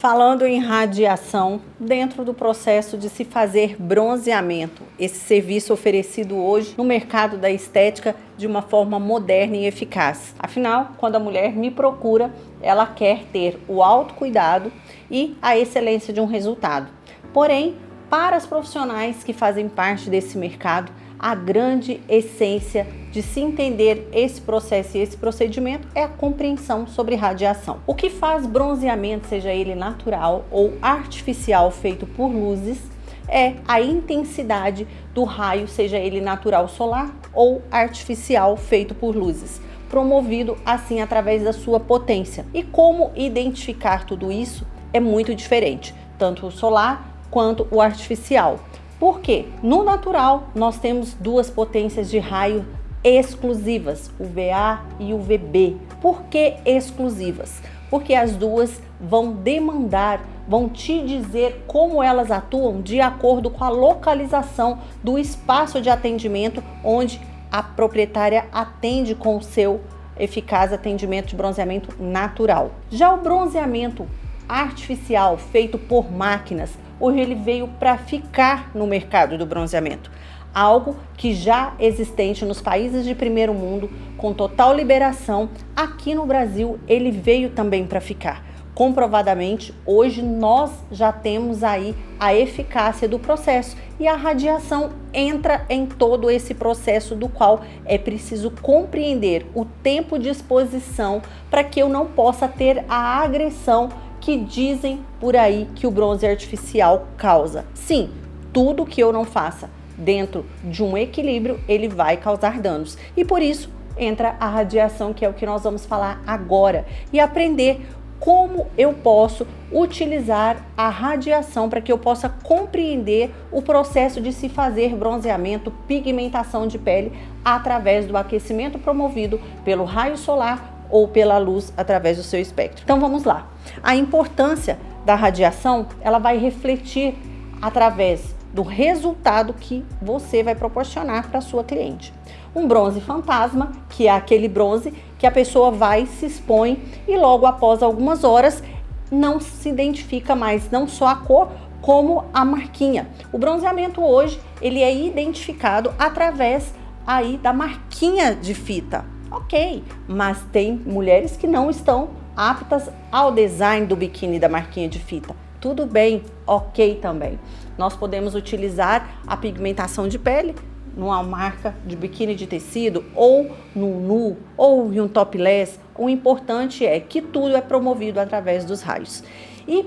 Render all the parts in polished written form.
Falando em radiação, dentro do processo de se fazer bronzeamento, esse serviço oferecido hoje no mercado da estética de uma forma moderna e eficaz. Afinal, quando a mulher me procura, ela quer ter o autocuidado e a excelência de um resultado. Porém, para as profissionais que fazem parte desse mercado, a grande essência de se entender esse processo e esse procedimento é a compreensão sobre radiação. O que faz bronzeamento, seja ele natural ou artificial feito por luzes, é a intensidade do raio, seja ele natural solar ou artificial feito por luzes, promovido assim através da sua potência. E como identificar tudo isso é muito diferente, tanto o solar quanto o artificial. Por quê? No natural, nós temos duas potências de raio exclusivas, UVA e UVB. Por que exclusivas? Porque as duas vão demandar, vão te dizer como elas atuam de acordo com a localização do espaço de atendimento onde a proprietária atende com o seu eficaz atendimento de bronzeamento natural. Já o bronzeamento artificial feito por máquinas, hoje ele veio para ficar no mercado do bronzeamento. Algo que já existente nos países de primeiro mundo, com total liberação, aqui no Brasil ele veio também para ficar. Comprovadamente, hoje nós já temos aí a eficácia do processo e a radiação entra em todo esse processo do qual é preciso compreender o tempo de exposição para que eu não possa ter a agressão que dizem por aí que o bronze artificial causa. Sim, tudo que eu não faça dentro de um equilíbrio, ele vai causar danos. E por isso entra a radiação, que é o que nós vamos falar agora, e aprender como eu posso utilizar a radiação para que eu possa compreender o processo de se fazer bronzeamento, pigmentação de pele através do aquecimento promovido pelo raio solar ou pela luz através do seu espectro. Então vamos lá. A importância da radiação, ela vai refletir através do resultado que você vai proporcionar para a sua cliente. Um bronze fantasma, que é aquele bronze que a pessoa vai, se expõe e logo após algumas horas não se identifica mais, não só a cor, como a marquinha. O bronzeamento hoje, ele é identificado através aí da marquinha de fita. Ok, mas tem mulheres que não estão aptas ao design do biquíni da marquinha de fita. Tudo bem, ok também. Nós podemos utilizar a pigmentação de pele numa marca de biquíni de tecido ou no nu ou em um topless. O importante é que tudo é promovido através dos raios. E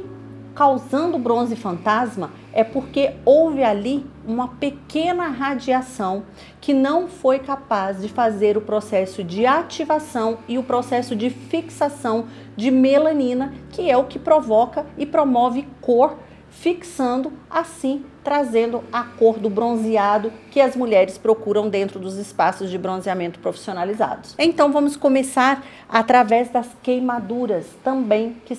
causando bronze fantasma é porque houve ali uma pequena radiação que não foi capaz de fazer o processo de ativação e o processo de fixação de melanina, que é o que provoca e promove cor, fixando assim, trazendo a cor do bronzeado que as mulheres procuram dentro dos espaços de bronzeamento profissionalizados. Então vamos começar através das queimaduras também que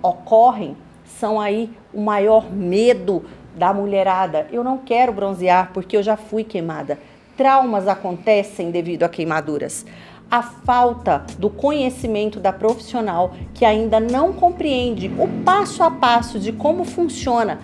ocorrem, são aí o maior medo da mulherada. Eu não quero bronzear porque eu já fui queimada. Traumas acontecem devido a queimaduras. A falta do conhecimento da profissional que ainda não compreende o passo a passo de como funciona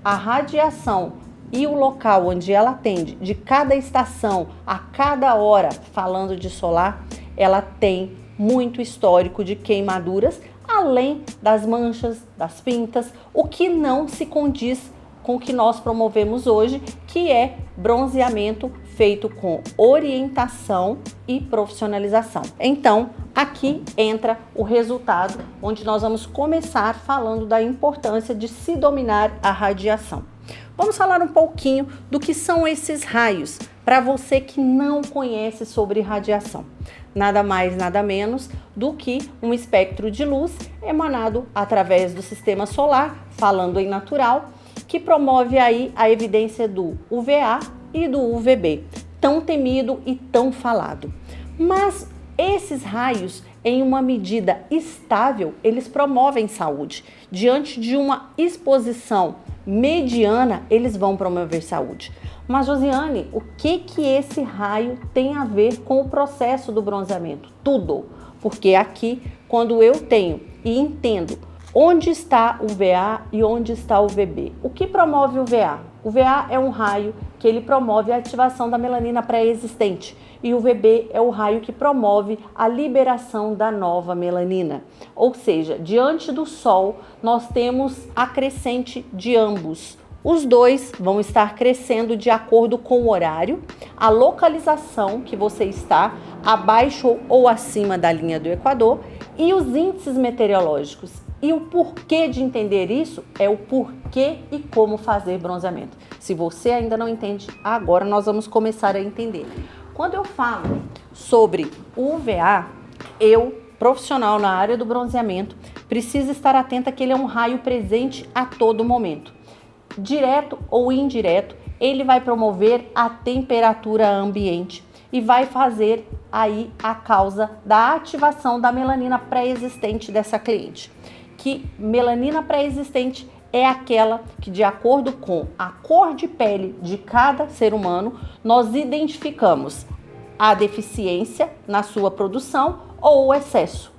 a radiação e o local onde ela atende, de cada estação, a cada hora, falando de solar, ela tem muito histórico de queimaduras, além das manchas, das pintas, o que não se condiz com o que nós promovemos hoje, que é bronzeamento feito com orientação e profissionalização. Então, aqui entra o resultado, onde nós vamos começar falando da importância de se dominar a radiação. Vamos falar um pouquinho do que são esses raios, para você que não conhece sobre radiação. Nada mais, nada menos do que um espectro de luz emanado através do sistema solar, falando em natural, que promove aí a evidência do UVA e do UVB, tão temido e tão falado. Mas esses raios, em uma medida estável, eles promovem saúde. Diante de uma exposição mediana, eles vão promover saúde. Mas, Josiane, o que esse raio tem a ver com o processo do bronzeamento? Tudo. Porque aqui, quando eu tenho e entendo Onde está o VA e onde está o VB? O que promove o VA? O VA é um raio que ele promove a ativação da melanina pré-existente e o VB é o raio que promove a liberação da nova melanina. Ou seja, diante do sol, nós temos a crescente de ambos. Os dois vão estar crescendo de acordo com o horário, a localização que você está, abaixo ou acima da linha do Equador, e os índices meteorológicos. E o porquê de entender isso é o porquê e como fazer bronzeamento. Se você ainda não entende, agora nós vamos começar a entender. Quando eu falo sobre o UVA, eu, profissional na área do bronzeamento, preciso estar atenta que ele é um raio presente a todo momento. Direto ou indireto, ele vai promover a temperatura ambiente e vai fazer aí a causa da ativação da melanina pré-existente dessa cliente. Que melanina pré-existente é aquela que, de acordo com a cor de pele de cada ser humano, nós identificamos a deficiência na sua produção ou o excesso,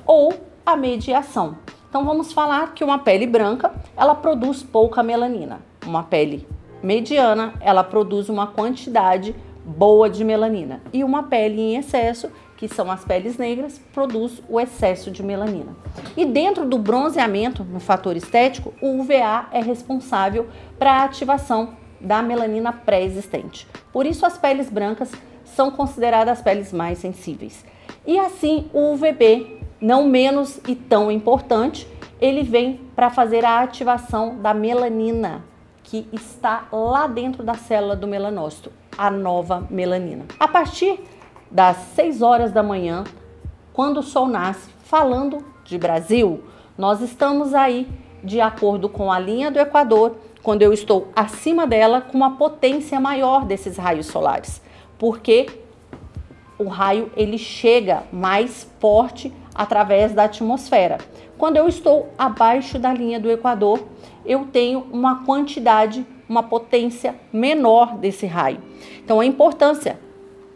ou a mediação. Então vamos falar que uma pele branca, ela produz pouca melanina. Uma pele mediana, ela produz uma quantidade boa de melanina. E uma pele em excesso, que são as peles negras, produz o excesso de melanina. E dentro do bronzeamento, no fator estético, o UVA é responsável para a ativação da melanina pré-existente. Por isso as peles brancas são consideradas as peles mais sensíveis. E assim o UVB, não menos e tão importante, ele vem para fazer a ativação da melanina, que está lá dentro da célula do melanócito, a nova melanina. A partir das 6 horas da manhã, quando o sol nasce, falando de Brasil, nós estamos aí de acordo com a linha do Equador, quando eu estou acima dela, com uma potência maior desses raios solares, porque o raio ele chega mais forte através da atmosfera. Quando eu estou abaixo da linha do Equador, eu tenho uma quantidade, uma potência menor desse raio. Então a importância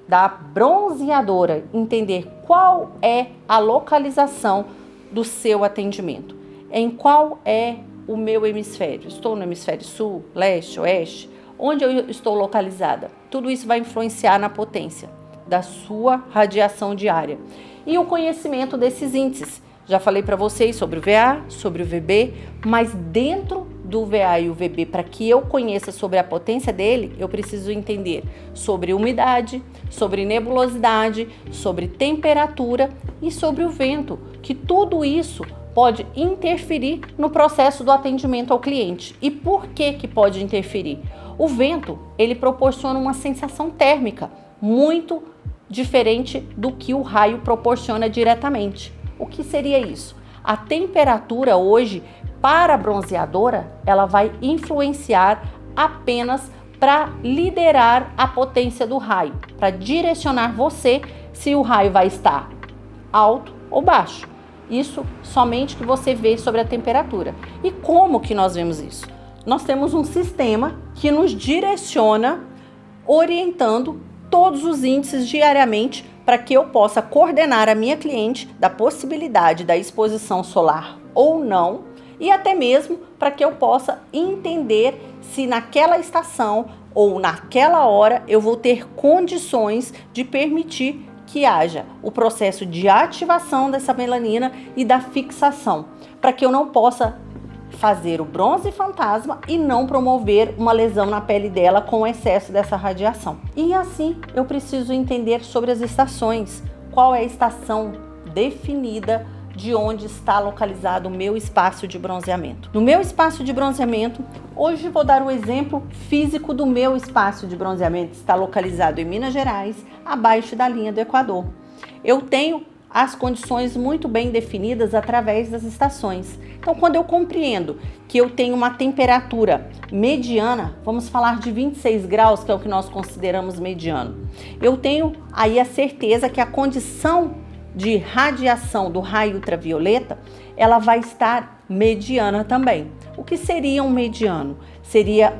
da bronzeadora entender qual é a localização do seu atendimento, em qual é o meu hemisfério. Estou no hemisfério sul, leste, oeste, onde eu estou localizada. Tudo isso vai influenciar na potência da sua radiação diária. E o conhecimento desses índices. Já falei para vocês sobre o VA, sobre o VB, mas dentro do VA e o VB, para que eu conheça sobre a potência dele, eu preciso entender sobre umidade, sobre nebulosidade, sobre temperatura e sobre o vento, que tudo isso pode interferir no processo do atendimento ao cliente. E por que pode interferir? O vento, ele proporciona uma sensação térmica muito diferente do que o raio proporciona diretamente. O que seria isso? A temperatura hoje, para a bronzeadora, ela vai influenciar apenas para liderar a potência do raio, para direcionar você se o raio vai estar alto ou baixo. Isso somente que você vê sobre a temperatura. E como que nós vemos isso? Nós temos um sistema que nos direciona, orientando todos os índices diariamente para que eu possa coordenar a minha cliente da possibilidade da exposição solar ou não, e até mesmo para que eu possa entender se naquela estação ou naquela hora eu vou ter condições de permitir que haja o processo de ativação dessa melanina e da fixação, para que eu não possa fazer o bronze fantasma e não promover uma lesão na pele dela com o excesso dessa radiação. E assim eu preciso entender sobre as estações, qual é a estação definida de onde está localizado o meu espaço de bronzeamento. No meu espaço de bronzeamento, hoje vou dar o exemplo físico do meu espaço de bronzeamento, está localizado em Minas Gerais, abaixo da linha do Equador. Eu tenho as condições muito bem definidas através das estações. Então, quando eu compreendo que eu tenho uma temperatura mediana, vamos falar de 26 graus, que é o que nós consideramos mediano, eu tenho aí a certeza que a condição de radiação do raio ultravioleta, ela vai estar mediana também. O que seria um mediano? Seria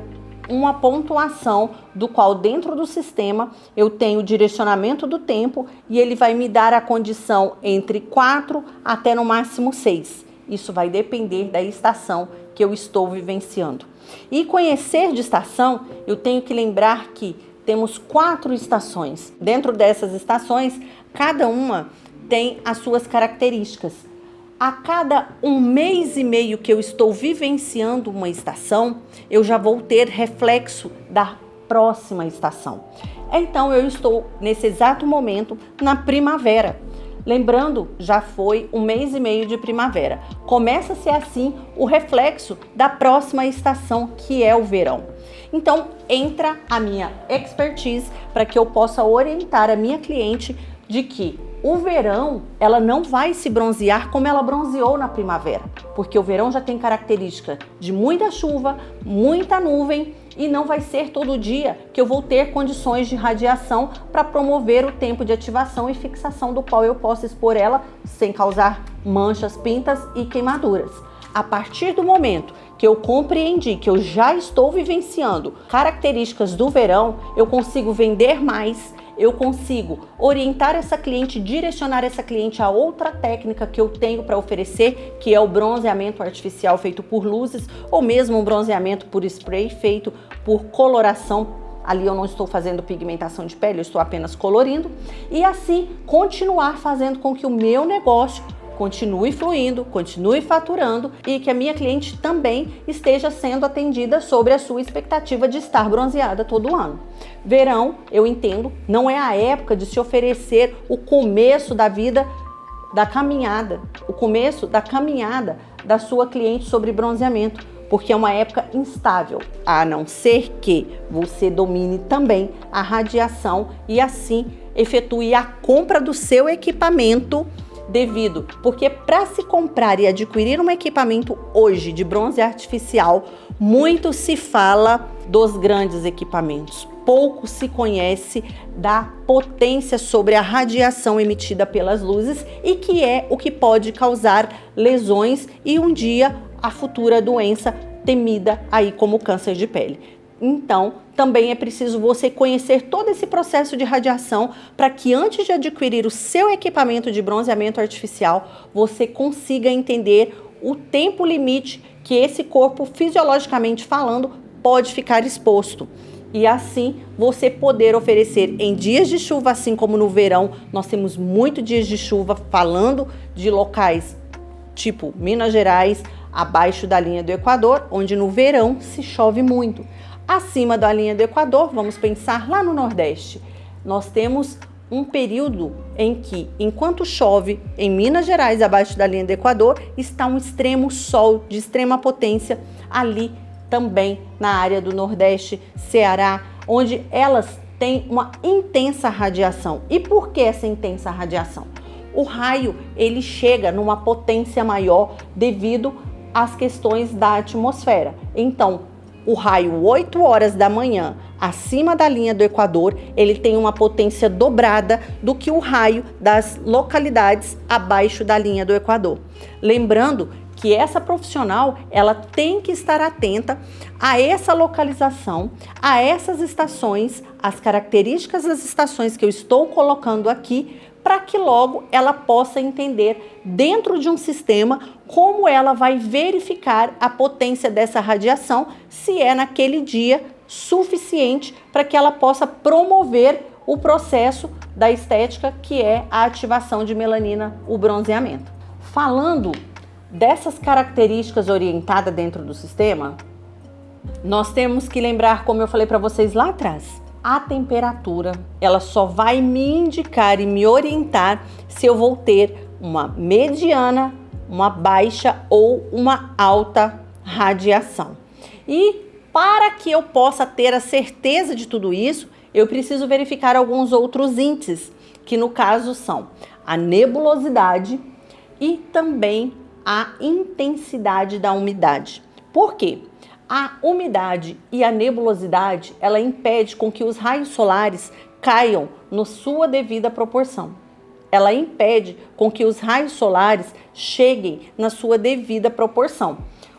uma pontuação do qual dentro do sistema eu tenho o direcionamento do tempo e ele vai me dar a condição entre 4 até no máximo 6. isso vai depender da estação que eu estou vivenciando. E conhecer de estação, eu tenho que lembrar que temos 4 estações. Dentro dessas estações, cada uma tem as suas características. A cada 1 mês e meio que eu estou vivenciando uma estação, eu já vou ter reflexo da próxima estação. Então, eu estou, nesse exato momento, na primavera. Lembrando, já foi 1 mês e meio de primavera. Começa a ser assim o reflexo da próxima estação, que é o verão. Então, entra a minha expertise para que eu possa orientar a minha cliente de que o verão, ela não vai se bronzear como ela bronzeou na primavera, porque o verão já tem característica de muita chuva, muita nuvem, e não vai ser todo dia que eu vou ter condições de radiação para promover o tempo de ativação e fixação do qual eu possa expor ela sem causar manchas, pintas e queimaduras. A partir do momento que eu compreendi que eu já estou vivenciando características do verão, eu consigo vender mais, eu consigo orientar essa cliente, direcionar essa cliente a outra técnica que eu tenho para oferecer, que é o bronzeamento artificial feito por luzes, ou mesmo um bronzeamento por spray feito por coloração. Ali eu não estou fazendo pigmentação de pele, eu estou apenas colorindo. E assim continuar fazendo com que o meu negócio continue fluindo, continue faturando e que a minha cliente também esteja sendo atendida sobre a sua expectativa de estar bronzeada todo ano. Verão, eu entendo, não é a época de se oferecer o começo da vida da caminhada, o começo da caminhada da sua cliente sobre bronzeamento, porque é uma época instável, a não ser que você domine também a radiação e assim efetue a compra do seu equipamento devido, porque para se comprar e adquirir um equipamento hoje de bronze artificial, muito se fala dos grandes equipamentos, pouco se conhece da potência sobre a radiação emitida pelas luzes e que é o que pode causar lesões e um dia a futura doença temida aí como câncer de pele. Então, também é preciso você conhecer todo esse processo de radiação para que antes de adquirir o seu equipamento de bronzeamento artificial, você consiga entender o tempo limite que esse corpo, fisiologicamente falando, pode ficar exposto. E assim, você poder oferecer em dias de chuva, assim como no verão, nós temos muitos dias de chuva, falando de locais tipo Minas Gerais, abaixo da linha do Equador, onde no verão se chove muito. Acima da linha do Equador, vamos pensar lá no Nordeste. Nós temos um período em que, enquanto chove em Minas Gerais, abaixo da linha do Equador, está um extremo sol de extrema potência ali também na área do Nordeste, Ceará, onde elas têm uma intensa radiação. E por que essa intensa radiação? O raio, ele chega numa potência maior devido às questões da atmosfera. Então, o raio 8 horas da manhã, acima da linha do Equador, ele tem uma potência dobrada do que o raio das localidades abaixo da linha do Equador. Lembrando que essa profissional, ela tem que estar atenta a essa localização, a essas estações, as características das estações que eu estou colocando aqui, para que logo ela possa entender dentro de um sistema como ela vai verificar a potência dessa radiação, se é naquele dia suficiente para que ela possa promover o processo da estética, que é a ativação de melanina, o bronzeamento. Falando dessas características orientadas dentro do sistema, nós temos que lembrar, como eu falei para vocês lá atrás, a temperatura, ela só vai me indicar e me orientar se eu vou ter uma mediana, uma baixa ou uma alta radiação. E para que eu possa ter a certeza de tudo isso, eu preciso verificar alguns outros índices, que no caso são a nebulosidade e também a intensidade da umidade. Por quê? A umidade e a nebulosidade, ela impede com que os raios solares caiam na sua devida proporção. Ela impede com que os raios solares cheguem na sua devida proporção.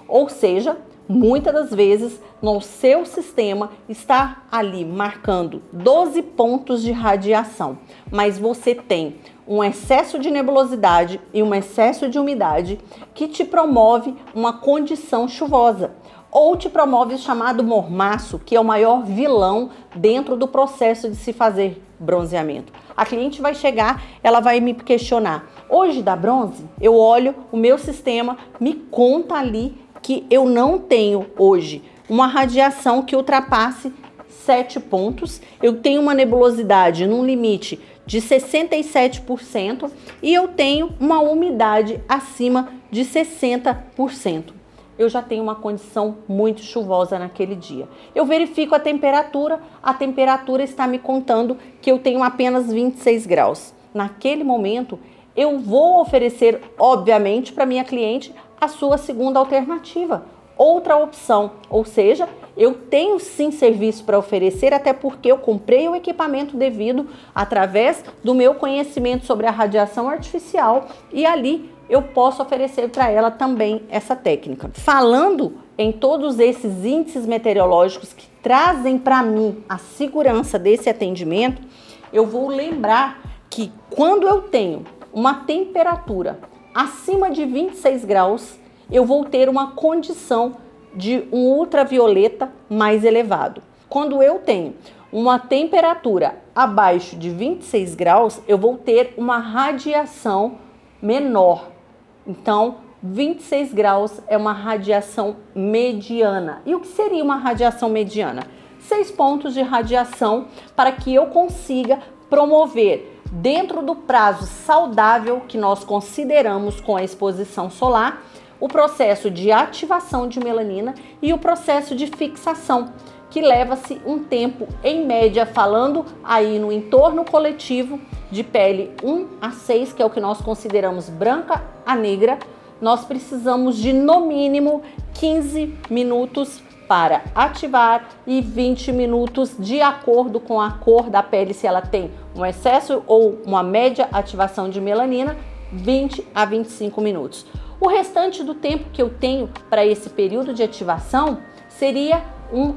Ou seja, Muitas das vezes, no seu sistema está ali marcando 12 pontos de radiação, mas você tem um excesso de nebulosidade e um excesso de umidade que te promove uma condição chuvosa, ou te promove o chamado mormaço, que é o maior vilão dentro do processo de se fazer bronzeamento. A cliente vai chegar, ela vai me questionar: hoje dá bronze? Eu olho, o meu sistema me conta ali que eu não tenho hoje uma radiação que ultrapasse 7 pontos, eu tenho uma nebulosidade num limite de 67% e eu tenho uma umidade acima de 60%. Eu já tenho uma condição muito chuvosa naquele dia. Eu verifico a temperatura está me contando que eu tenho apenas 26 graus. Naquele momento, eu vou oferecer, obviamente, para minha cliente a sua segunda alternativa, outra opção, ou seja, eu tenho sim serviço para oferecer, até porque eu comprei o equipamento devido através do meu conhecimento sobre a radiação artificial e ali eu posso oferecer para ela também essa técnica. Falando em todos esses índices meteorológicos que trazem para mim a segurança desse atendimento, eu vou lembrar que quando eu tenho uma temperatura acima de 26 graus, eu vou ter uma condição de um ultravioleta mais elevado. Quando eu tenho uma temperatura abaixo de 26 graus, eu vou ter uma radiação menor. Então, 26 graus é uma radiação mediana. E o que seria uma radiação mediana? 6 pontos de radiação para que eu consiga promover, dentro do prazo saudável que nós consideramos com a exposição solar, o processo de ativação de melanina e o processo de fixação, que leva-se um tempo, em média, falando aí no entorno coletivo de pele 1 a 6, que é o que nós consideramos branca a negra, nós precisamos de no mínimo 15 minutos para ativar e 20 minutos de acordo com a cor da pele, se ela tem um excesso ou uma média ativação de melanina, 20 a 25 minutos. O restante do tempo que eu tenho para esse período de ativação seria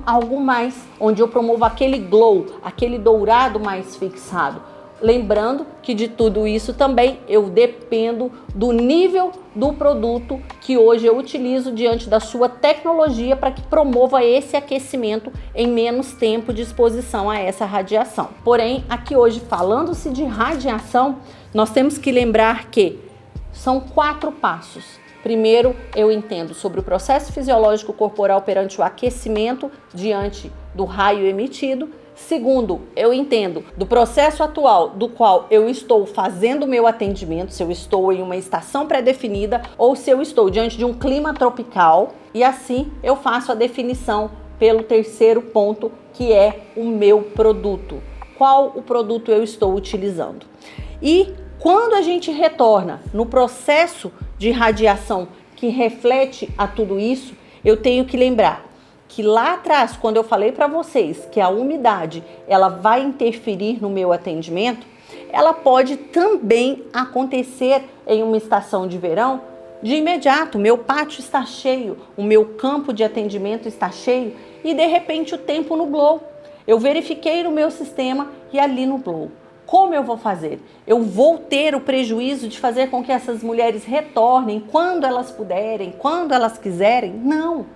algo mais, onde eu promovo aquele glow, aquele dourado mais fixado. Lembrando que de tudo isso também eu dependo do nível do produto que hoje eu utilizo diante da sua tecnologia para que promova esse aquecimento em menos tempo de exposição a essa radiação. Porém, aqui hoje, falando-se de radiação, nós temos que lembrar que são 4 passos. Primeiro, eu entendo sobre o processo fisiológico corporal perante o aquecimento diante do raio emitido. Segundo, eu entendo do processo atual do qual eu estou fazendo o meu atendimento, se eu estou em uma estação pré-definida ou se eu estou diante de um clima tropical, e assim eu faço a definição pelo terceiro ponto, que é o meu produto. Qual o produto eu estou utilizando? E quando a gente retorna no processo de radiação que reflete a tudo isso, eu tenho que lembrar que lá atrás, quando eu falei para vocês que a umidade ela vai interferir no meu atendimento, ela pode também acontecer em uma estação de verão. De imediato, meu pátio está cheio, o meu campo de atendimento está cheio e de repente o tempo nublou. Eu verifiquei no meu sistema e ali nublou. Como eu vou fazer? Eu vou ter o prejuízo de fazer com que essas mulheres retornem quando elas puderem, quando elas quiserem? Não.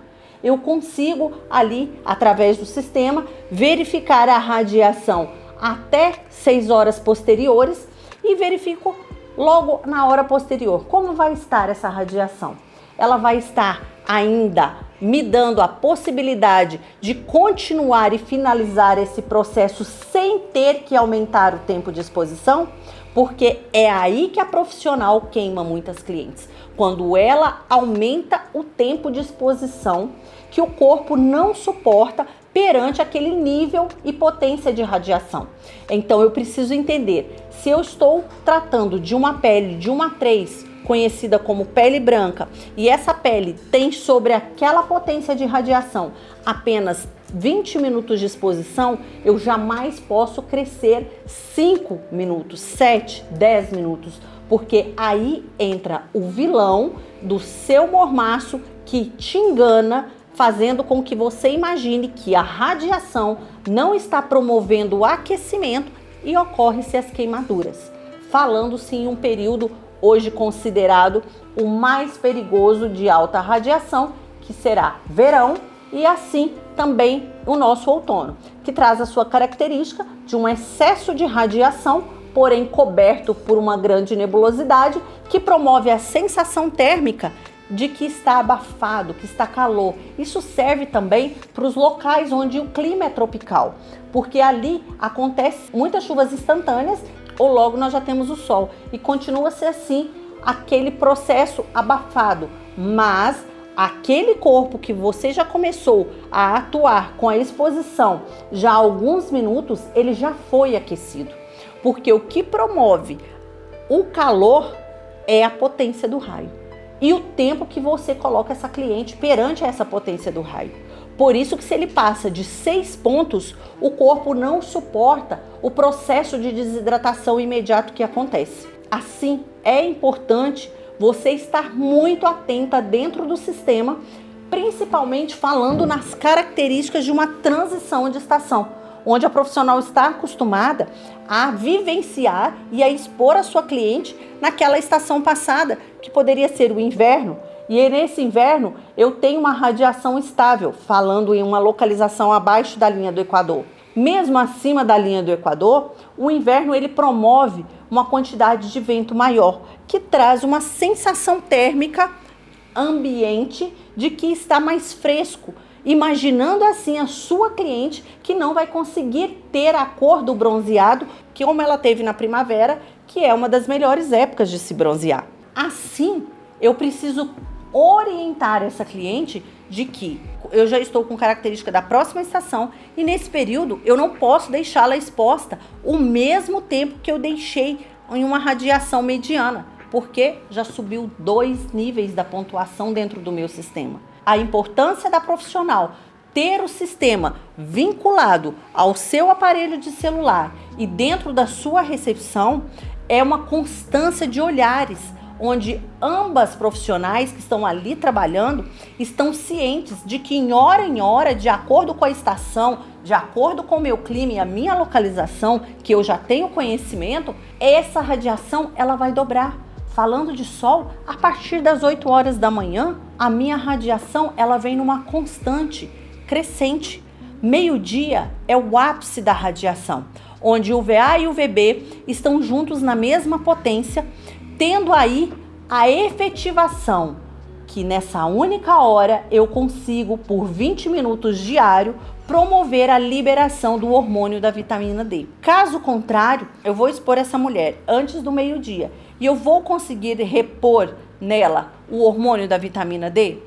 Eu consigo ali, através do sistema, verificar a radiação até 6 horas posteriores e verifico logo na hora posterior como vai estar essa radiação. Ela vai estar ainda me dando a possibilidade de continuar e finalizar esse processo sem ter que aumentar o tempo de exposição, porque é aí que a profissional queima muitas clientes. Quando ela aumenta o tempo de exposição que o corpo não suporta perante aquele nível e potência de radiação. Então eu preciso entender se eu estou tratando de uma pele de 1 a 3, conhecida como pele branca, e essa pele tem sobre aquela potência de radiação apenas 20 minutos de exposição, eu jamais posso crescer 5 minutos, 7, 10 minutos, porque aí entra o vilão do seu mormaço que te engana, fazendo com que você imagine que a radiação não está promovendo o aquecimento e ocorrem-se as queimaduras. Falando-se em um período hoje considerado o mais perigoso de alta radiação, que será verão e assim também o nosso outono, que traz a sua característica de um excesso de radiação, porém coberto por uma grande nebulosidade, que promove a sensação térmica de que está abafado, que está calor. Isso serve também para os locais onde o clima é tropical, porque ali acontece muitas chuvas instantâneas ou logo nós já temos o sol e continua a ser assim aquele processo abafado, mas aquele corpo que você já começou a atuar com a exposição já há alguns minutos, ele já foi aquecido, porque o que promove o calor é a potência do raio e o tempo que você coloca essa cliente perante essa potência do raio. Por isso que se ele passa de 6 pontos, o corpo não suporta o processo de desidratação imediato que acontece. Assim, é importante você estar muito atenta dentro do sistema, principalmente falando nas características de uma transição de estação, onde a profissional está acostumada a vivenciar e a expor a sua cliente naquela estação passada, que poderia ser o inverno. E nesse inverno eu tenho uma radiação estável, falando em uma localização abaixo da linha do Equador. Mesmo acima da linha do Equador, o inverno ele promove uma quantidade de vento maior, que traz uma sensação térmica ambiente de que está mais fresco, imaginando assim a sua cliente que não vai conseguir ter a cor do bronzeado, que como ela teve na primavera, que é uma das melhores épocas de se bronzear. Assim, eu preciso orientar essa cliente de que eu já estou com característica da próxima estação e nesse período eu não posso deixá-la exposta o mesmo tempo que eu deixei em uma radiação mediana, porque já subiu 2 níveis da pontuação dentro do meu sistema. A importância da profissional ter o sistema vinculado ao seu aparelho de celular e dentro da sua recepção é uma constância de olhares, onde ambas profissionais que estão ali trabalhando estão cientes de que em hora, de acordo com a estação, de acordo com o meu clima e a minha localização, que eu já tenho conhecimento, essa radiação ela vai dobrar. Falando de sol, a partir das 8 horas da manhã, a minha radiação ela vem numa constante crescente. Meio-dia é o ápice da radiação, onde o VA e o VB estão juntos na mesma potência, tendo aí a efetivação que nessa única hora eu consigo, por 20 minutos diário, promover a liberação do hormônio da vitamina D. Caso contrário, eu vou expor essa mulher antes do meio-dia e eu vou conseguir repor nela o hormônio da vitamina D?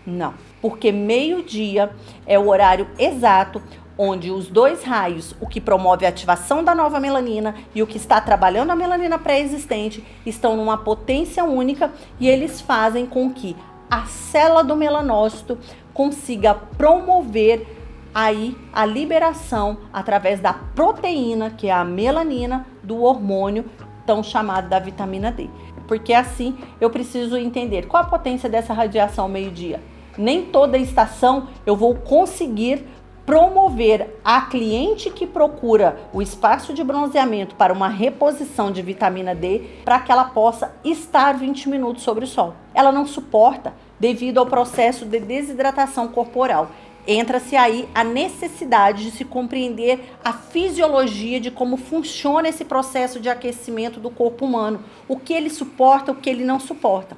Não, porque meio-dia é o horário exato onde os 2 raios, o que promove a ativação da nova melanina e o que está trabalhando a melanina pré-existente, estão numa potência única e eles fazem com que a célula do melanócito consiga promover aí a liberação através da proteína, que é a melanina, do hormônio tão chamado da vitamina D. Porque assim eu preciso entender qual a potência dessa radiação ao meio-dia. Nem toda estação eu vou conseguir promover a cliente que procura o espaço de bronzeamento para uma reposição de vitamina D para que ela possa estar 20 minutos sobre o sol. Ela não suporta devido ao processo de desidratação corporal. Entra-se aí a necessidade de se compreender a fisiologia de como funciona esse processo de aquecimento do corpo humano, o que ele suporta, o que ele não suporta.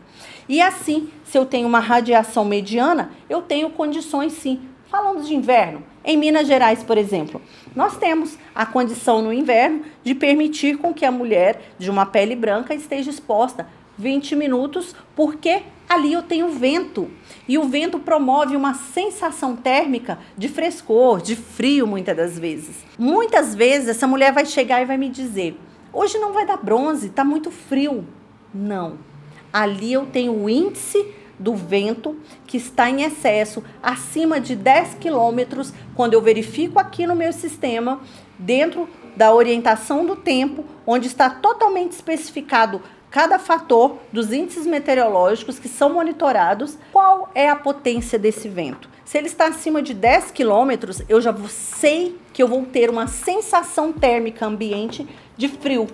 E assim, se eu tenho uma radiação mediana, eu tenho condições sim. Falando de inverno, em Minas Gerais, por exemplo, nós temos a condição no inverno de permitir com que a mulher de uma pele branca esteja exposta 20 minutos, porque ali eu tenho vento. E o vento promove uma sensação térmica de frescor, de frio muitas das vezes. Muitas vezes essa mulher vai chegar e vai me dizer, hoje não vai dar bronze, tá muito frio. Não, ali eu tenho o índice do vento que está em excesso, acima de 10 quilômetros, quando eu verifico aqui no meu sistema, dentro da orientação do tempo, onde está totalmente especificado cada fator dos índices meteorológicos que são monitorados, qual é a potência desse vento. Se ele está acima de 10 quilômetros, eu já sei que eu vou ter uma sensação térmica ambiente de frio,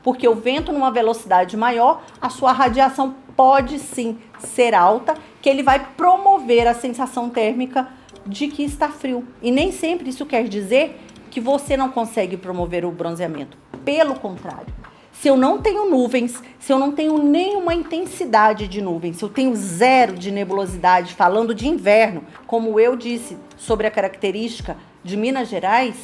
porque o vento numa velocidade maior, a sua radiação pode sim ser alta, que ele vai promover a sensação térmica de que está frio. E nem sempre isso quer dizer que você não consegue promover o bronzeamento. Pelo contrário, se eu não tenho nuvens, se eu não tenho nenhuma intensidade de nuvens, se eu tenho zero de nebulosidade, falando de inverno, como eu disse sobre a característica de Minas Gerais,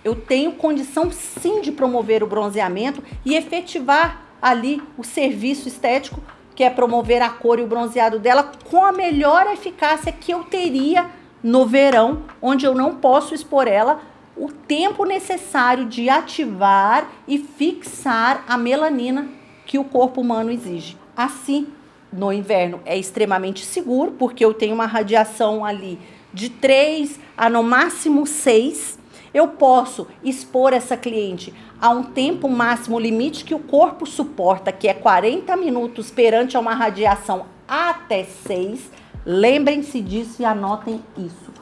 eu tenho condição sim de promover o bronzeamento e efetivar ali o serviço estético, que é promover a cor e o bronzeado dela com a melhor eficácia que eu teria no verão, onde eu não posso expor ela o tempo necessário de ativar e fixar a melanina que o corpo humano exige. Assim, no inverno é extremamente seguro, porque eu tenho uma radiação ali de 3 a no máximo 6. Eu posso expor essa cliente a um tempo máximo limite que o corpo suporta, que é 40 minutos perante a uma radiação até 6. Lembrem-se disso e anotem isso.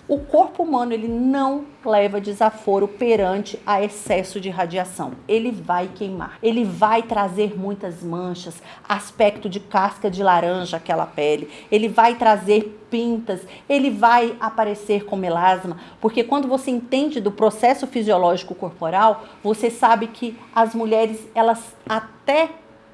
O corpo humano, ele não leva desaforo perante a excesso de radiação. Ele vai queimar. Ele vai trazer muitas manchas, aspecto de casca de laranja, aquela pele. Ele vai trazer pintas, ele vai aparecer com melasma, porque quando você entende do processo fisiológico corporal, você sabe que as mulheres, elas até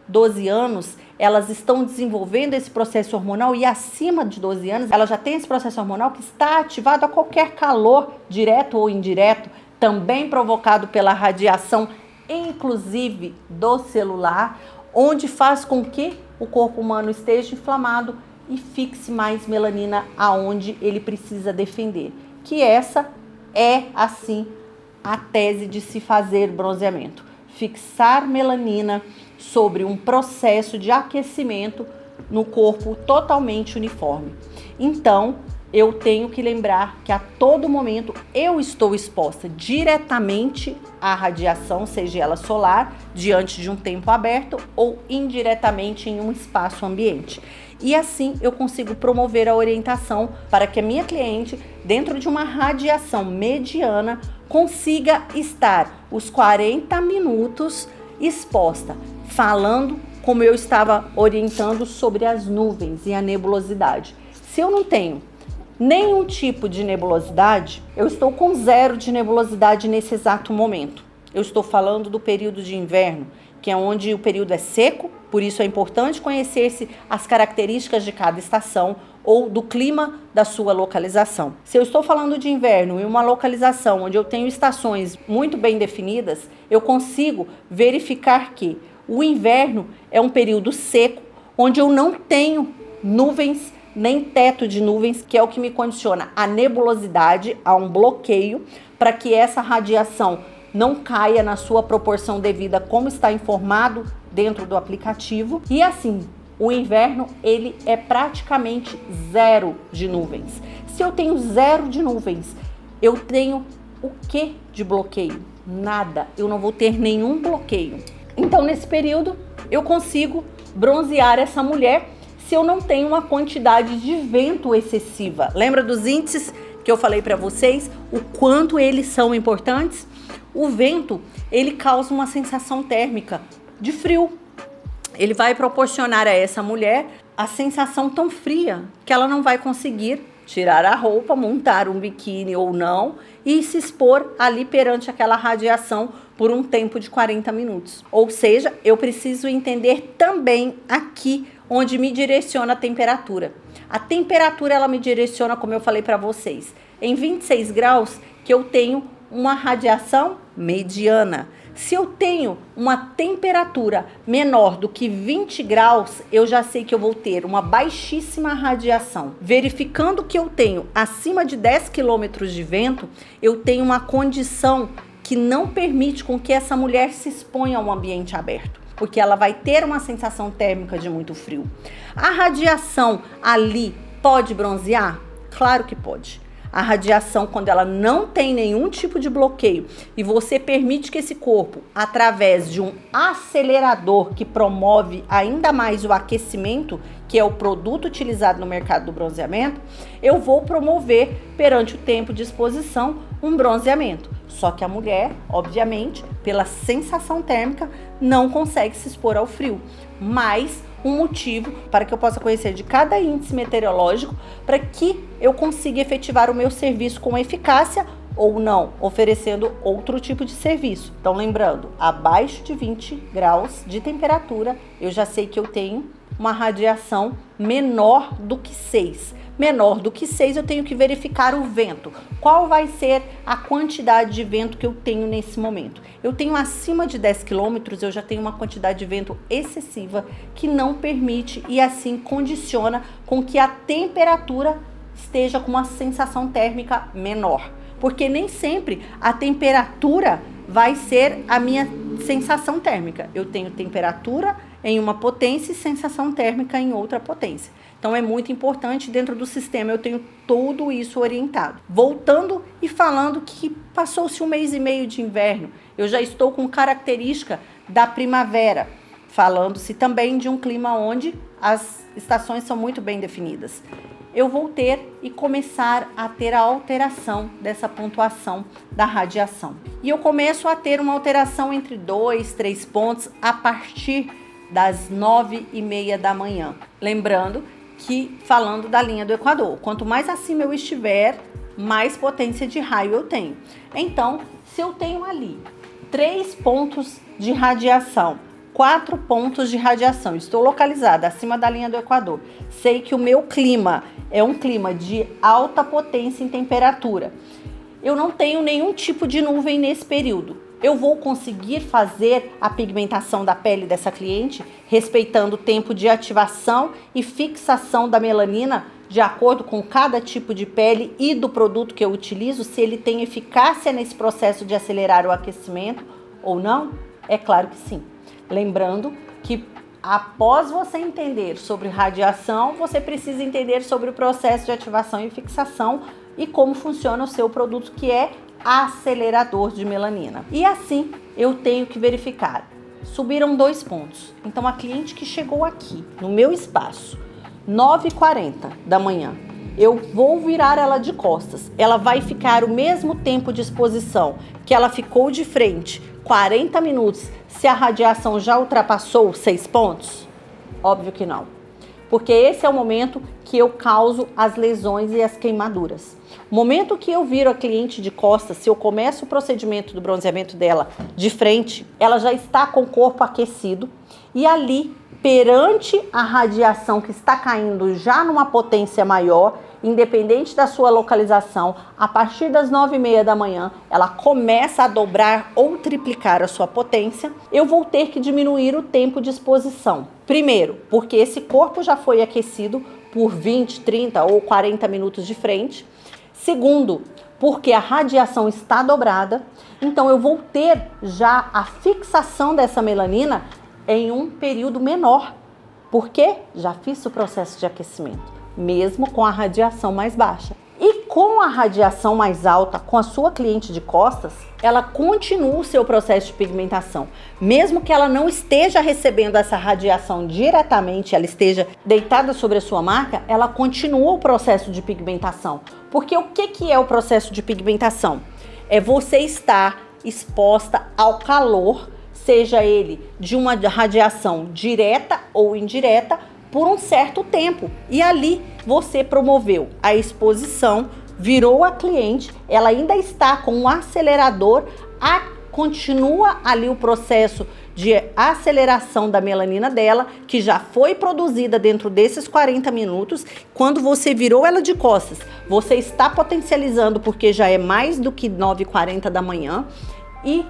12 anos, elas estão desenvolvendo esse processo hormonal e acima de 12 anos, ela já tem esse processo hormonal que está ativado a qualquer calor, direto ou indireto, também provocado pela radiação, inclusive do celular, onde faz com que o corpo humano esteja inflamado e fixe mais melanina aonde ele precisa defender. Que essa é, assim, a tese de se fazer bronzeamento. Fixar melanina sobre um processo de aquecimento no corpo totalmente uniforme. Então, eu tenho que lembrar que a todo momento eu estou exposta diretamente à radiação, seja ela solar, diante de um tempo aberto ou indiretamente em um espaço ambiente. E assim eu consigo promover a orientação para que a minha cliente, dentro de uma radiação mediana, consiga estar os 40 minutos exposta, falando como eu estava orientando sobre as nuvens e a nebulosidade. Se eu não tenho nenhum tipo de nebulosidade, eu estou com zero de nebulosidade nesse exato momento. Eu estou falando do período de inverno, que é onde o período é seco, por isso é importante conhecer-se as características de cada estação ou do clima da sua localização. Se eu estou falando de inverno em uma localização onde eu tenho estações muito bem definidas, eu consigo verificar que o inverno é um período seco, onde eu não tenho nuvens, nem teto de nuvens, que é o que me condiciona a nebulosidade, a um bloqueio, para que essa radiação não caia na sua proporção devida, como está informado dentro do aplicativo. E assim, o inverno, ele é praticamente zero de nuvens. Se eu tenho zero de nuvens, eu tenho o que de bloqueio? Nada. Eu não vou ter nenhum bloqueio. Então, nesse período, eu consigo bronzear essa mulher se eu não tenho uma quantidade de vento excessiva. Lembra dos índices que eu falei para vocês? O quanto eles são importantes? O vento, ele causa uma sensação térmica de frio. Ele vai proporcionar a essa mulher a sensação tão fria que ela não vai conseguir tirar a roupa, montar um biquíni ou não e se expor ali perante aquela radiação por um tempo de 40 minutos. Ou seja, eu preciso entender também aqui onde me direciona a temperatura. A temperatura, ela me direciona, como eu falei para vocês, em 26 graus, que eu tenho uma radiação mediana. Se eu tenho uma temperatura menor do que 20 graus, eu já sei que eu vou ter uma baixíssima radiação. Verificando que eu tenho acima de 10 quilômetros de vento, eu tenho uma condição que não permite com que essa mulher se exponha a um ambiente aberto, porque ela vai ter uma sensação térmica de muito frio. A radiação ali pode bronzear? Claro que pode. A radiação, quando ela não tem nenhum tipo de bloqueio e você permite que esse corpo, através de um acelerador que promove ainda mais o aquecimento, que é o produto utilizado no mercado do bronzeamento, eu vou promover, perante o tempo de exposição, um bronzeamento. Só que a mulher, obviamente, pela sensação térmica, não consegue se expor ao frio. Mas um motivo para que eu possa conhecer de cada índice meteorológico para que eu consiga efetivar o meu serviço com eficácia ou não, oferecendo outro tipo de serviço. Então, lembrando, abaixo de 20 graus de temperatura, eu já sei que eu tenho uma radiação menor do que 6. Menor do que 6, eu tenho que verificar o vento. Qual vai ser a quantidade de vento que eu tenho nesse momento? Eu tenho acima de 10 quilômetros, eu já tenho uma quantidade de vento excessiva que não permite e assim condiciona com que a temperatura esteja com uma sensação térmica menor. Porque nem sempre a temperatura vai ser a minha sensação térmica. Eu tenho temperatura em uma potência e sensação térmica em outra potência. Então, é muito importante dentro do sistema, eu tenho tudo isso orientado. Voltando e falando que passou-se 1 mês e meio de inverno, eu já estou com característica da primavera, falando-se também de um clima onde as estações são muito bem definidas. Eu vou ter e começar a ter a alteração dessa pontuação da radiação. E eu começo a ter uma alteração entre 2, 3 pontos a partir das 9h30 da manhã. Lembrando que, falando da linha do Equador, quanto mais acima eu estiver, mais potência de raio eu tenho. Então, se eu tenho ali 3 pontos de radiação, 4 pontos de radiação, estou localizada acima da linha do Equador, sei que o meu clima é um clima de alta potência em temperatura, eu não tenho nenhum tipo de nuvem nesse período. Eu vou conseguir fazer a pigmentação da pele dessa cliente, respeitando o tempo de ativação e fixação da melanina, de acordo com cada tipo de pele e do produto que eu utilizo, se ele tem eficácia nesse processo de acelerar o aquecimento ou não? É claro que sim. Lembrando que após você entender sobre radiação, você precisa entender sobre o processo de ativação e fixação e como funciona o seu produto, que é acelerador de melanina. E assim eu tenho que verificar. Subiram 2 pontos. Então a cliente que chegou aqui no meu espaço, 9h40 da manhã, eu vou virar ela de costas. Ela vai ficar o mesmo tempo de exposição que ela ficou de frente, 40 minutos, se a radiação já ultrapassou 6 pontos? Óbvio que não. Porque esse é o momento que eu causo as lesões e as queimaduras. O momento que eu viro a cliente de costas, se eu começo o procedimento do bronzeamento dela de frente, ela já está com o corpo aquecido e ali, perante a radiação que está caindo já numa potência maior, independente da sua localização, a partir das 9h30 da manhã, ela começa a dobrar ou triplicar a sua potência, eu vou ter que diminuir o tempo de exposição. Primeiro, porque esse corpo já foi aquecido por 20, 30 ou 40 minutos de frente. Segundo, porque a radiação está dobrada, então eu vou ter já a fixação dessa melanina em um período menor, porque já fiz o processo de aquecimento, mesmo com a radiação mais baixa. E com a radiação mais alta, com a sua cliente de costas, ela continua o seu processo de pigmentação. Mesmo que ela não esteja recebendo essa radiação diretamente, ela esteja deitada sobre a sua marca, ela continua o processo de pigmentação. Porque o que é o processo de pigmentação? É você estar exposta ao calor, seja ele de uma radiação direta ou indireta, por um certo tempo. E ali você promoveu a exposição, virou a cliente, ela ainda está com um acelerador, continua ali o processo de aceleração da melanina dela, que já foi produzida dentro desses 40 minutos. Quando você virou ela de costas, você está potencializando, porque já é mais do que 9h40 da manhã e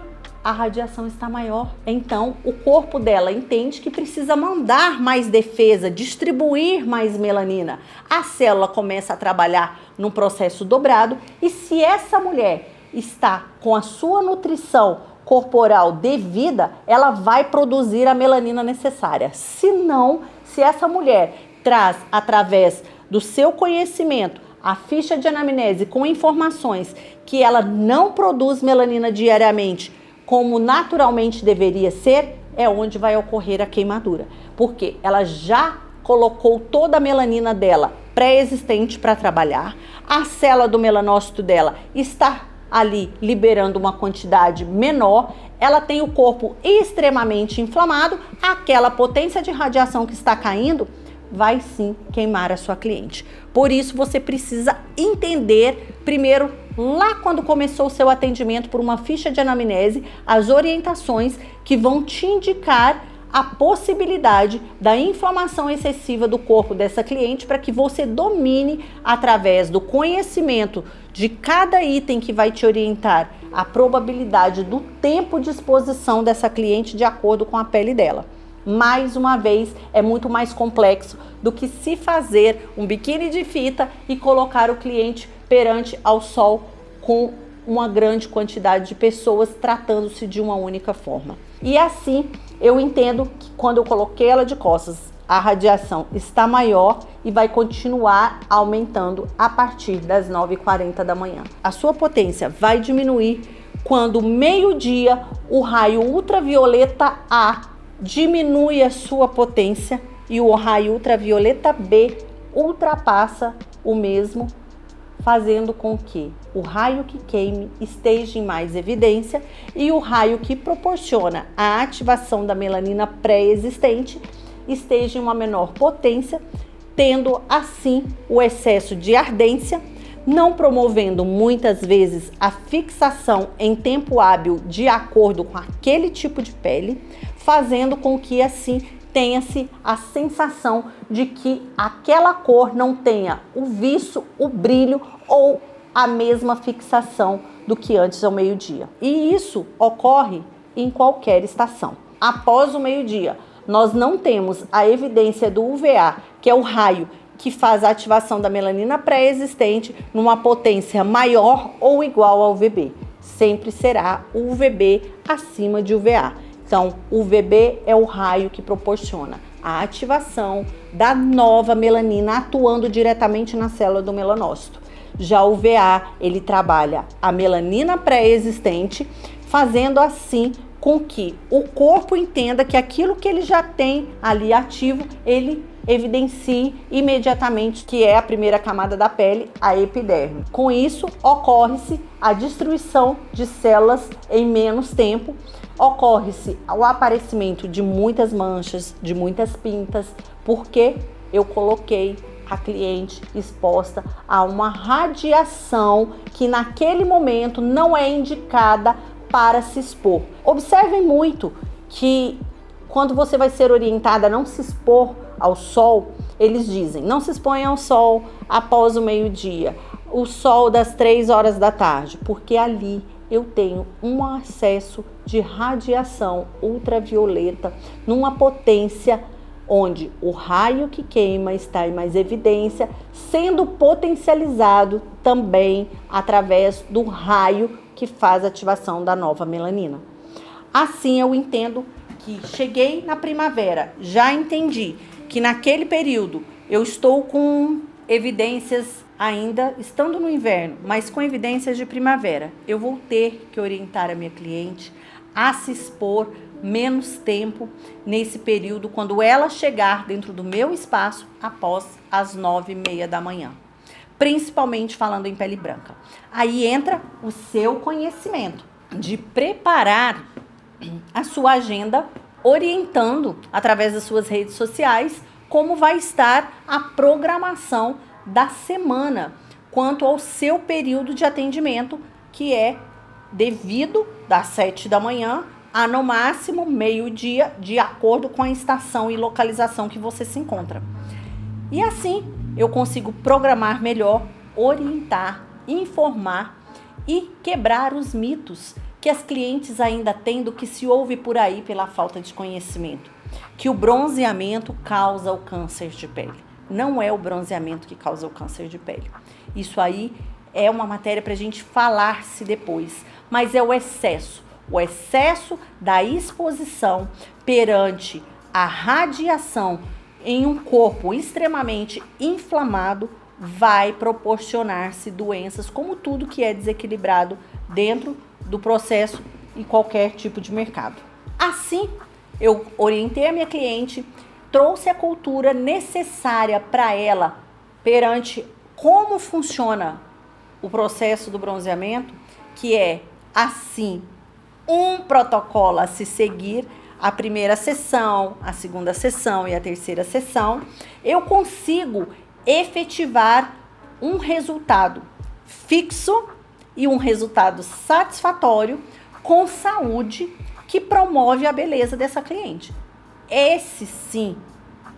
a radiação está maior. Então, o corpo dela entende que precisa mandar mais defesa, distribuir mais melanina. A célula começa a trabalhar num processo dobrado e se essa mulher está com a sua nutrição corporal devida, ela vai produzir a melanina necessária. Se não, se essa mulher traz através do seu conhecimento a ficha de anamnese com informações que ela não produz melanina diariamente, como naturalmente deveria ser, é onde vai ocorrer a queimadura. Porque ela já colocou toda a melanina dela pré-existente para trabalhar, a célula do melanócito dela está ali liberando uma quantidade menor, ela tem o corpo extremamente inflamado, aquela potência de radiação que está caindo vai sim queimar a sua cliente. Por isso você precisa entender primeiro, lá quando começou o seu atendimento por uma ficha de anamnese, as orientações que vão te indicar a possibilidade da inflamação excessiva do corpo dessa cliente para que você domine através do conhecimento de cada item que vai te orientar a probabilidade do tempo de exposição dessa cliente de acordo com a pele dela. Mais uma vez, é muito mais complexo do que se fazer um biquíni de fita e colocar o cliente perante ao sol com uma grande quantidade de pessoas, tratando-se de uma única forma. E assim, eu entendo que quando eu coloquei ela de costas, a radiação está maior e vai continuar aumentando a partir das 9h40 da manhã. A sua potência vai diminuir quando meio-dia o raio ultravioleta A diminui a sua potência e o raio ultravioleta B ultrapassa o mesmo, fazendo com que o raio que queime esteja em mais evidência e o raio que proporciona a ativação da melanina pré-existente esteja em uma menor potência, tendo assim o excesso de ardência, não promovendo muitas vezes a fixação em tempo hábil de acordo com aquele tipo de pele, fazendo com que assim tenha-se a sensação de que aquela cor não tenha o viço, o brilho ou a mesma fixação do que antes ao meio-dia. E isso ocorre em qualquer estação. Após o meio-dia, nós não temos a evidência do UVA, que é o raio que faz a ativação da melanina pré-existente numa potência maior ou igual ao UVB. Sempre será o UVB acima de UVA. Então, o UVB é o raio que proporciona a ativação da nova melanina atuando diretamente na célula do melanócito. Já o UVA, ele trabalha a melanina pré-existente, fazendo assim com que o corpo entenda que aquilo que ele já tem ali ativo, ele evidencie imediatamente que é a primeira camada da pele, a epiderme. Com isso, ocorre-se a destruição de células em menos tempo, ocorre-se o aparecimento de muitas manchas, de muitas pintas, porque eu coloquei a cliente exposta a uma radiação que naquele momento não é indicada para se expor. Observem muito que quando você vai ser orientada a não se expor ao sol, eles dizem, não se exponha ao sol após o meio-dia, o sol das 3 horas da tarde, porque ali eu tenho um acesso de radiação ultravioleta numa potência onde o raio que queima está em mais evidência, sendo potencializado também através do raio que faz a ativação da nova melanina. Assim eu entendo que cheguei na primavera, já entendi que naquele período eu estou com evidências ainda estando no inverno, mas com evidências de primavera. Eu vou ter que orientar a minha cliente a se expor menos tempo nesse período, quando ela chegar dentro do meu espaço após as 9h30 da manhã. Principalmente falando em pele branca. Aí entra o seu conhecimento de preparar a sua agenda, orientando através das suas redes sociais como vai estar a programação da semana quanto ao seu período de atendimento, que é devido das 7 da manhã a no máximo meio-dia, de acordo com a estação e localização que você se encontra. E assim eu consigo programar melhor, orientar, informar e quebrar os mitos que as clientes ainda têm do que se ouve por aí pela falta de conhecimento. Que o bronzeamento causa o câncer de pele. Não é o bronzeamento que causa o câncer de pele. Isso aí é uma matéria para a gente falar-se depois, mas é o excesso da exposição perante a radiação em um corpo extremamente inflamado vai proporcionar-se doenças, como tudo que é desequilibrado dentro do processo em qualquer tipo de mercado. Assim, eu orientei a minha cliente, trouxe a cultura necessária para ela perante como funciona o processo do bronzeamento, que é, assim, um protocolo a se seguir, a primeira sessão, a segunda sessão e a terceira sessão, eu consigo efetivar um resultado fixo e um resultado satisfatório com saúde que promove a beleza dessa cliente. Esse sim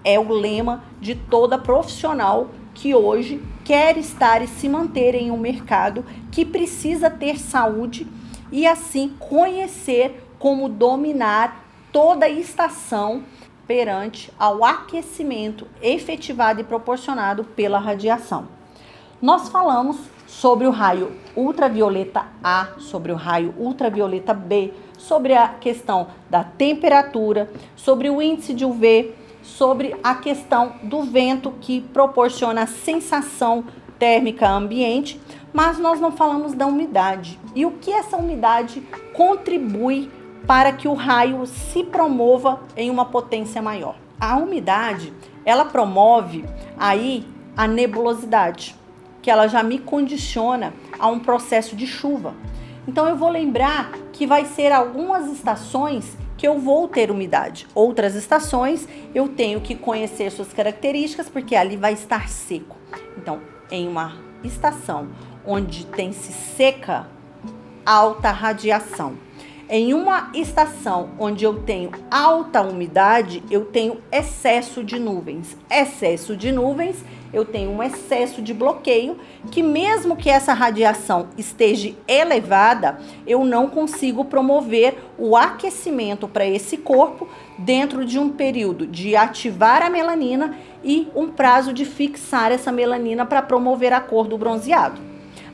é o lema de toda profissional que hoje quer estar e se manter em um mercado que precisa ter saúde e assim conhecer como dominar toda a estação perante ao aquecimento efetivado e proporcionado pela radiação. Nós falamos sobre o raio ultravioleta A, sobre o raio ultravioleta B, sobre a questão da temperatura, sobre o índice de UV, sobre a questão do vento que proporciona a sensação térmica ambiente, mas nós não falamos da umidade. E o que essa umidade contribui para que o raio se promova em uma potência maior? A umidade, ela promove aí a nebulosidade, que ela já me condiciona a um processo de chuva. Então eu vou lembrar que vai ser algumas estações que eu vou ter umidade. Outras estações eu tenho que conhecer suas características, porque ali vai estar seco. Então, em uma estação onde tem-se seca, alta radiação. Em uma estação onde eu tenho alta umidade, eu tenho excesso de nuvens. Excesso de nuvens, eu tenho um excesso de bloqueio, que mesmo que essa radiação esteja elevada, eu não consigo promover o aquecimento para esse corpo dentro de um período de ativar a melanina e um prazo de fixar essa melanina para promover a cor do bronzeado.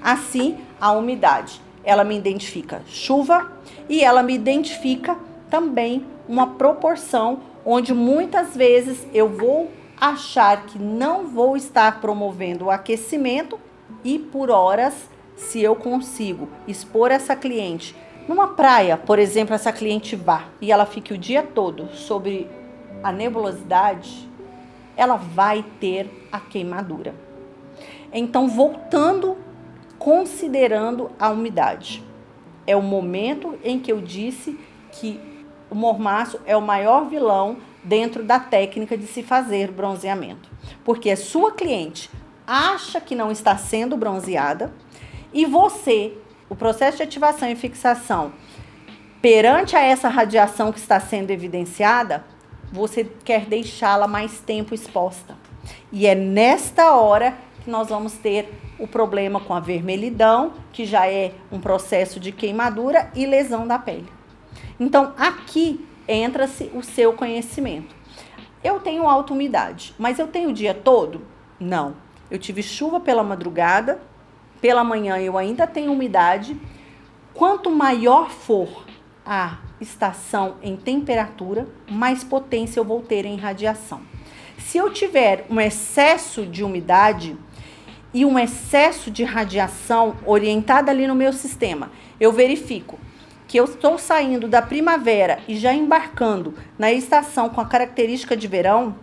Assim, a umidade, ela me identifica chuva e ela me identifica também uma proporção onde muitas vezes eu vou achar que não vou estar promovendo o aquecimento e por horas, se eu consigo expor essa cliente numa praia, por exemplo, essa cliente vá e ela fique o dia todo sobre a nebulosidade, ela vai ter a queimadura. Então, voltando, considerando a umidade, é o momento em que eu disse que o mormaço é o maior vilão dentro da técnica de se fazer bronzeamento. Porque a sua cliente acha que não está sendo bronzeada e você, o processo de ativação e fixação, perante a essa radiação que está sendo evidenciada, você quer deixá-la mais tempo exposta. E é nesta hora que nós vamos ter o problema com a vermelhidão, que já é um processo de queimadura e lesão da pele. Então, aqui entra-se o seu conhecimento. Eu tenho alta umidade, mas eu tenho o dia todo? Não. Eu tive chuva pela madrugada, pela manhã eu ainda tenho umidade. Quanto maior for a estação em temperatura, mais potência eu vou ter em radiação. Se eu tiver um excesso de umidade e um excesso de radiação orientada ali no meu sistema, eu verifico que eu estou saindo da primavera e já embarcando na estação com a característica de verão,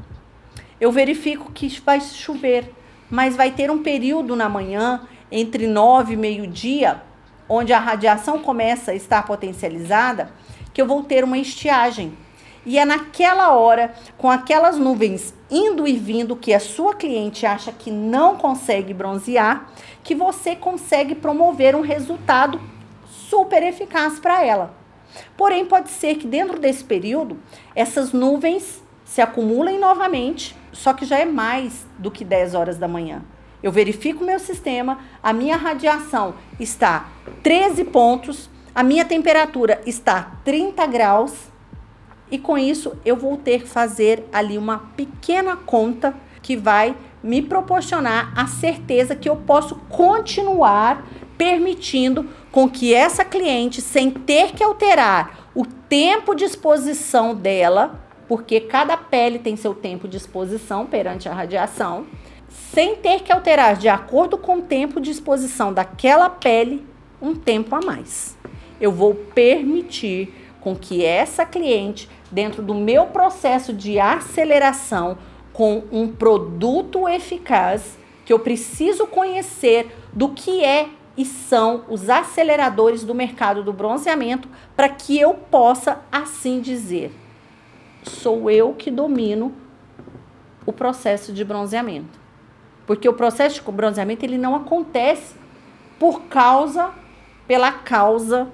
eu verifico que vai chover, mas vai ter um período na manhã, entre 9 e meio-dia, onde a radiação começa a estar potencializada, que eu vou ter uma estiagem. E é naquela hora, com aquelas nuvens indo e vindo, que a sua cliente acha que não consegue bronzear, que você consegue promover um resultado super eficaz para ela. Porém, pode ser que dentro desse período, essas nuvens se acumulem novamente, só que já é mais do que 10 horas da manhã. Eu verifico o meu sistema, a minha radiação está 13 pontos, a minha temperatura está 30 graus, e com isso eu vou ter que fazer ali uma pequena conta que vai me proporcionar a certeza que eu posso continuar permitindo com que essa cliente, sem ter que alterar o tempo de exposição dela, porque cada pele tem seu tempo de exposição perante a radiação, sem ter que alterar de acordo com o tempo de exposição daquela pele um tempo a mais. Eu vou permitir com que essa cliente, dentro do meu processo de aceleração, com um produto eficaz, que eu preciso conhecer do que é e são os aceleradores do mercado do bronzeamento, para que eu possa assim dizer, sou eu que domino o processo de bronzeamento. Porque o processo de bronzeamento ele não acontece pela causa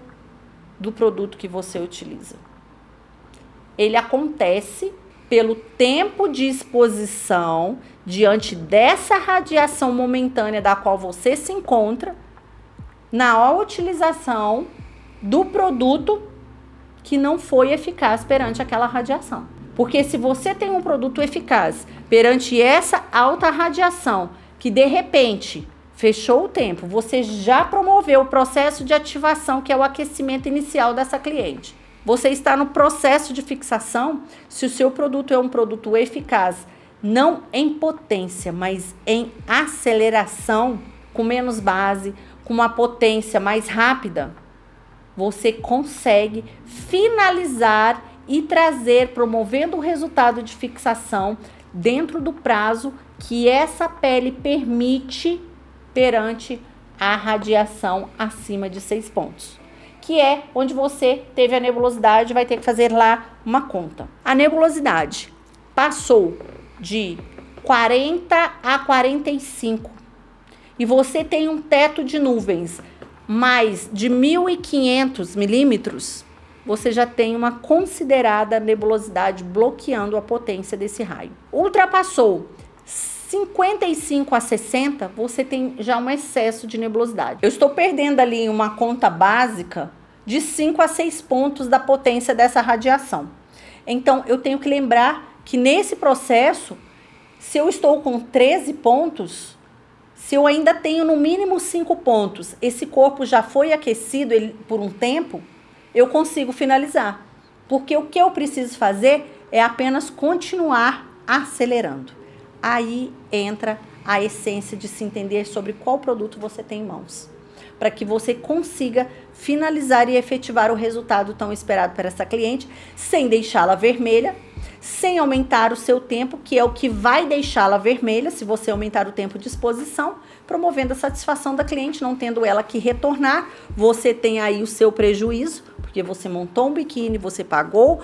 do produto que você utiliza. Ele acontece pelo tempo de exposição diante dessa radiação momentânea da qual você se encontra na utilização do produto que não foi eficaz perante aquela radiação. Porque se você tem um produto eficaz perante essa alta radiação, que de repente fechou o tempo, você já promoveu o processo de ativação, que é o aquecimento inicial dessa cliente. Você está no processo de fixação, se o seu produto é um produto eficaz, não em potência, mas em aceleração, com menos base, com uma potência mais rápida, você consegue finalizar e trazer, promovendo o resultado de fixação dentro do prazo que essa pele permite perante a radiação acima de 6 pontos. Que é onde você teve a nebulosidade, vai ter que fazer lá uma conta. A nebulosidade passou de 40 a 45 e você tem um teto de nuvens mais de 1.500 milímetros, você já tem uma considerada nebulosidade bloqueando a potência desse raio. Ultrapassou 55 a 60, você tem já um excesso de nebulosidade. Eu estou perdendo ali uma conta básica de 5 a 6 pontos da potência dessa radiação. Então, eu tenho que lembrar que nesse processo, se eu estou com 13 pontos, se eu ainda tenho no mínimo 5 pontos, esse corpo já foi aquecido por um tempo, eu consigo finalizar. Porque o que eu preciso fazer é apenas continuar acelerando. Aí entra a essência de se entender sobre qual produto você tem em mãos, para que você consiga finalizar e efetivar o resultado tão esperado para essa cliente, sem deixá-la vermelha, sem aumentar o seu tempo, que é o que vai deixá-la vermelha, se você aumentar o tempo de exposição, promovendo a satisfação da cliente, não tendo ela que retornar. Você tem aí o seu prejuízo, porque você montou um biquíni, você pagou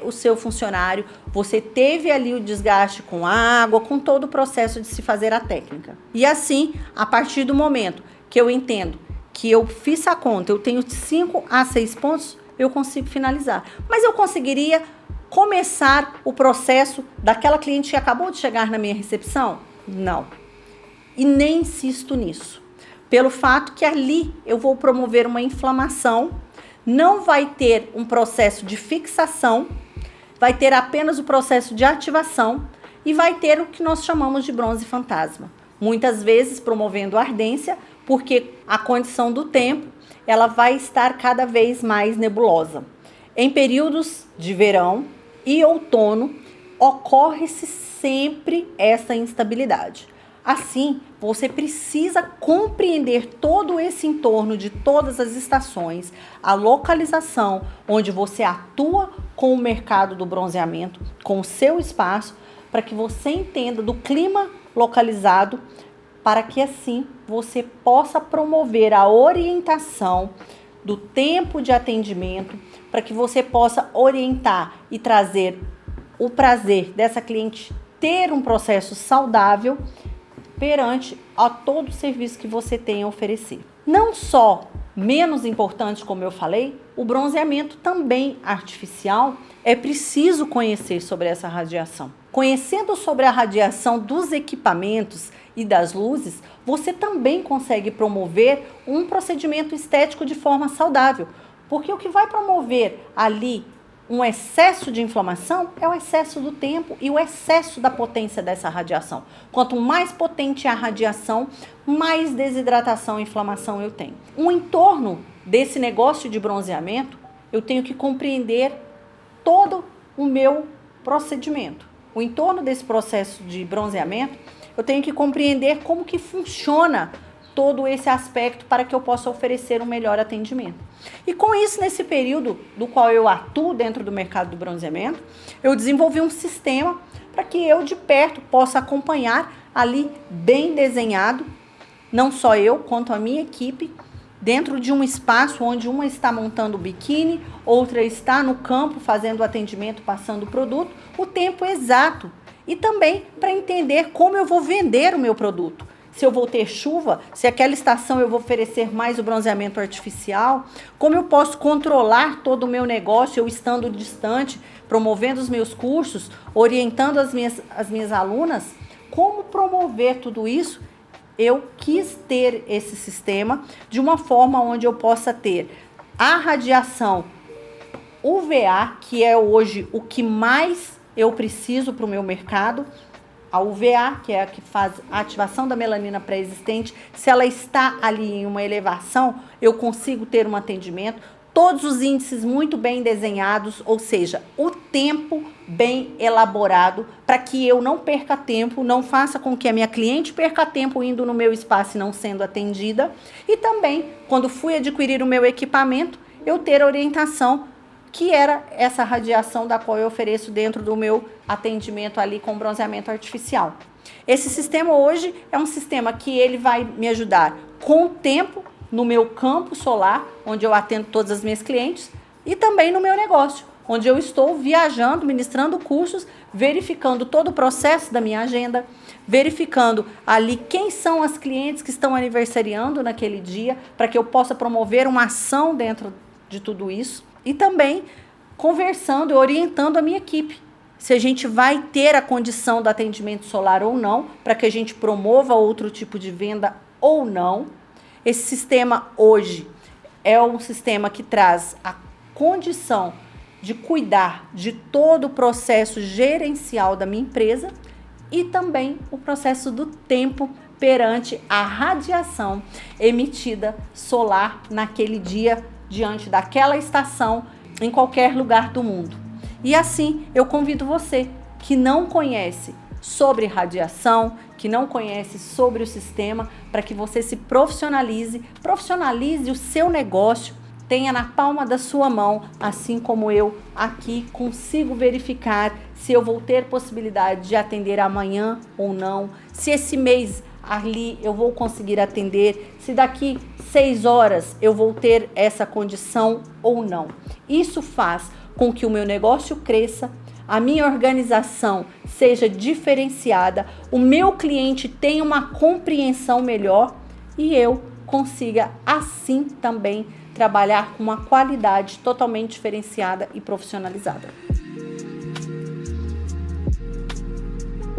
o seu funcionário, você teve ali o desgaste com a água, com todo o processo de se fazer a técnica. E assim, a partir do momento que eu entendo que eu fiz a conta, eu tenho 5 a 6 pontos, eu consigo finalizar. Mas eu conseguiria começar o processo daquela cliente que acabou de chegar na minha recepção? Não. E nem insisto nisso. Pelo fato que ali eu vou promover uma inflamação, não vai ter um processo de fixação, vai ter apenas o processo de ativação e vai ter o que nós chamamos de bronze fantasma. Muitas vezes promovendo ardência, porque a condição do tempo ela vai estar cada vez mais nebulosa. Em períodos de verão e outono, ocorre-se sempre essa instabilidade. Assim, você precisa compreender todo esse entorno de todas as estações, a localização onde você atua com o mercado do bronzeamento, com o seu espaço, para que você entenda do clima localizado, para que assim você possa promover a orientação do tempo de atendimento, para que você possa orientar e trazer o prazer dessa cliente ter um processo saudável perante a todo o serviço que você tem a oferecer. Não só menos importante, como eu falei, o bronzeamento também artificial, é preciso conhecer sobre essa radiação. Conhecendo sobre a radiação dos equipamentos e das luzes, você também consegue promover um procedimento estético de forma saudável, porque o que vai promover ali um excesso de inflamação é o excesso do tempo e o excesso da potência dessa radiação. Quanto mais potente é a radiação, mais desidratação e inflamação eu tenho. O entorno desse negócio de bronzeamento, eu tenho que compreender todo o meu procedimento. O entorno desse processo de bronzeamento Eu tenho que compreender como que funciona todo esse aspecto para que eu possa oferecer um melhor atendimento. E com isso, nesse período do qual eu atuo dentro do mercado do bronzeamento, eu desenvolvi um sistema para que eu de perto possa acompanhar ali bem desenhado, não só eu, quanto a minha equipe, dentro de um espaço onde uma está montando o biquíni, outra está no campo fazendo o atendimento, passando o produto, o tempo exato. E também para entender como eu vou vender o meu produto. Se eu vou ter chuva, se aquela estação eu vou oferecer mais o bronzeamento artificial, como eu posso controlar todo o meu negócio, eu estando distante, promovendo os meus cursos, orientando as minhas alunas, como promover tudo isso? Eu quis ter esse sistema de uma forma onde eu possa ter a radiação UVA, que é hoje o que mais eu preciso para o meu mercado. A UVA, que é a que faz a ativação da melanina pré-existente, se ela está ali em uma elevação, eu consigo ter um atendimento. Todos os índices muito bem desenhados, ou seja, o tempo bem elaborado para que eu não perca tempo, não faça com que a minha cliente perca tempo indo no meu espaço e não sendo atendida. E também, quando fui adquirir o meu equipamento, eu ter a orientação que era essa radiação da qual eu ofereço dentro do meu atendimento ali com bronzeamento artificial. Esse sistema hoje é um sistema que ele vai me ajudar com o tempo no meu campo solar, onde eu atendo todas as minhas clientes, e também no meu negócio, onde eu estou viajando, ministrando cursos, verificando todo o processo da minha agenda, verificando ali quem são as clientes que estão aniversariando naquele dia, para que eu possa promover uma ação dentro de tudo isso. E também conversando e orientando a minha equipe, se a gente vai ter a condição do atendimento solar ou não, para que a gente promova outro tipo de venda ou não. Esse sistema hoje é um sistema que traz a condição de cuidar de todo o processo gerencial da minha empresa e também o processo do tempo perante a radiação emitida solar naquele dia, diante daquela estação, em qualquer lugar do mundo. E assim, eu convido você que não conhece sobre radiação, que não conhece sobre o sistema, para que você se profissionalize o seu negócio, tenha na palma da sua mão, assim como eu aqui consigo verificar se eu vou ter possibilidade de atender amanhã ou não, se esse mês ali eu vou conseguir atender, se daqui 6 horas eu vou ter essa condição ou não. Isso faz com que o meu negócio cresça, a minha organização seja diferenciada, o meu cliente tenha uma compreensão melhor e eu consiga assim também trabalhar com uma qualidade totalmente diferenciada e profissionalizada.